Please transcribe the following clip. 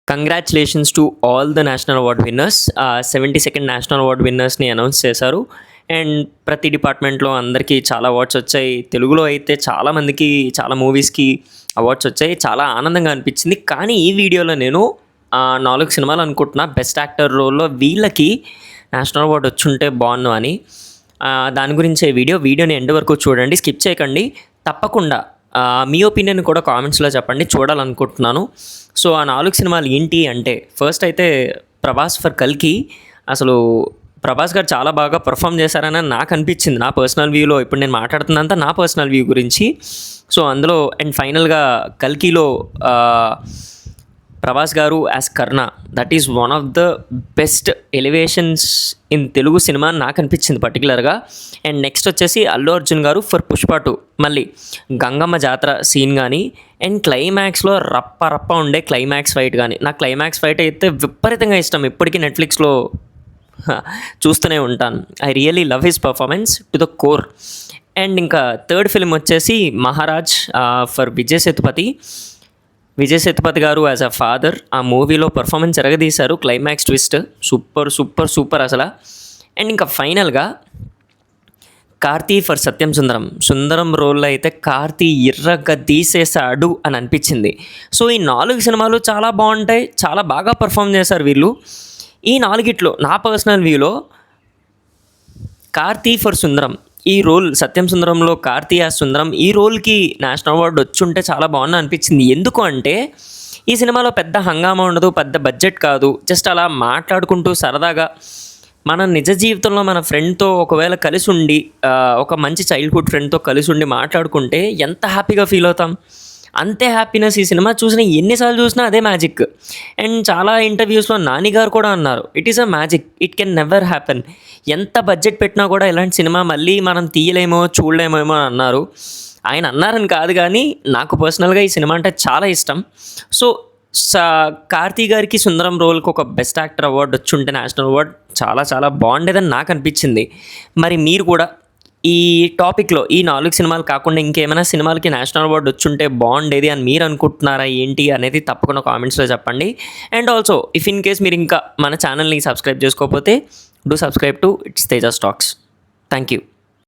Congratulations to all the national award winners. 72nd national award విన్నర్స్ని announce చేశారు. And ప్రతి డిపార్ట్మెంట్లో అందరికీ చాలా అవార్డ్స్ వచ్చాయి. తెలుగులో అయితే చాలామందికి చాలా మూవీస్కి అవార్డ్స్ వచ్చాయి. చాలా ఆనందంగా అనిపించింది. కానీ ఈ వీడియోలో నేను 4 సినిమాలు అనుకుంటున్నా బెస్ట్ యాక్టర్ రోల్లో వీళ్ళకి నేషనల్ అవార్డు వచ్చుంటే బాగున్నాను అని. దాని గురించే వీడియోని ఎండ్ వరకు చూడండి, స్కిప్ చేయకండి. తప్పకుండా మీ ఒపీనియన్ కూడా కామెంట్స్లో చెప్పండి, చూడాలనుకుంటున్నాను. సో ఆ 4 సినిమాలు ఏంటి అంటే, ఫస్ట్ అయితే ప్రభాస్ ఫర్ కల్కి. అసలు ప్రభాస్ గారు చాలా బాగా పర్ఫామ్ చేశారని నాకు అనిపించింది నా పర్సనల్ వ్యూలో. ఇప్పుడు నేను మాట్లాడుతున్నంత నా పర్సనల్ వ్యూ గురించి. సో అందులో అండ్ ఫైనల్గా కల్కిలో ప్రభాస్ గారు as Karna, that is one of the best elevations in Telugu cinema నాకు అనిపించింది పర్టికులర్గా. అండ్ నెక్స్ట్ వచ్చేసి అల్లు అర్జున్ గారు ఫర్ పుష్ప 2, మళ్ళీ గంగమ్మ జాతర సీన్ కానీ అండ్ క్లైమాక్స్లో రప్ప ఉండే క్లైమాక్స్ ఫైట్ కానీ. నాకు క్లైమాక్స్ ఫైట్ అయితే విపరీతంగా ఇష్టం, ఇప్పటికీ నెట్ఫ్లిక్స్లో చూస్తూనే ఉంటాను. I really love his performance to the core. And ఇంకా థర్డ్ ఫిల్మ్ వచ్చేసి మహారాజ్ ఫర్ విజయ్ సేతుపతి గారు యాజ్ అ ఫాదర్. ఆ మూవీలో పర్ఫార్మెన్స్ ఎరగదీశారు, క్లైమాక్స్ ట్విస్ట్ సూపర్ అసలు. అండ్ ఇంకా ఫైనల్గా కార్తీ ఫర్ సత్యం సుందరం రోల్లో అయితే కార్తీ ఇర్రగా తీసేశాడు అని అనిపించింది. సో ఈ 4 సినిమాలు చాలా బాగుంటాయి, చాలా బాగా పర్ఫామ్ చేశారు వీళ్ళు. ఈ 4ట్లో నా పర్సనల్ వ్యూలో కార్తీ ఫర్ సుందరం, ఈ రోల్ సత్యం సుందరంలో కార్తీ యాజ్ సుందరం, ఈ రోల్కి నేషనల్ అవార్డు వచ్చుంటే చాలా బాగుంది అనిపించింది. ఎందుకు అంటే ఈ సినిమాలో పెద్ద హంగామా ఉండదు, పెద్ద బడ్జెట్ కాదు, జస్ట్ అలా మాట్లాడుకుంటూ సరదాగా మన నిజ జీవితంలో మన ఫ్రెండ్తో ఒకవేళ కలిసి ఉండి, ఒక మంచి చైల్డ్హుడ్ ఫ్రెండ్తో కలిసి ఉండి మాట్లాడుకుంటే ఎంత హ్యాపీగా ఫీల్ అవుతాం, అంతే హ్యాపీనెస్ ఈ సినిమా చూసిన ఎన్నిసార్లు చూసినా అదే మ్యాజిక్. అండ్ చాలా ఇంటర్వ్యూస్లో నాని గారు కూడా అన్నారు, it is a magic, it can never happen. ఎంత బడ్జెట్ పెట్టినా కూడా ఇలాంటి సినిమా మళ్ళీ మనం తీయలేమో చూడలేమేమో అని అన్నారు. ఆయన అన్నారని కాదు, కానీ నాకు పర్సనల్గా ఈ సినిమా అంటే చాలా ఇష్టం. సో కార్తీ గారికి సుందరం రోల్కి ఒక బెస్ట్ యాక్టర్ అవార్డు వచ్చుంటే నేషనల్ అవార్డు చాలా బాగుండేదని నాకు అనిపించింది. మరి మీరు కూడా ఈ టాపిక్లో ఈ 4 సినిమాలు కాకుండా ఇంకేమైనా సినిమాలకి నేషనల్ అవార్డు వచ్చుంటే బాగుండేది అని మీరు అనుకుంటున్నారా ఏంటి అనేది తప్పకుండా కామెంట్స్లో చెప్పండి. And also if in case మీరు ఇంకా మన ఛానల్ని సబ్స్క్రైబ్ చేసుకోకపోతే do subscribe to it's Tejas talks. Thank you.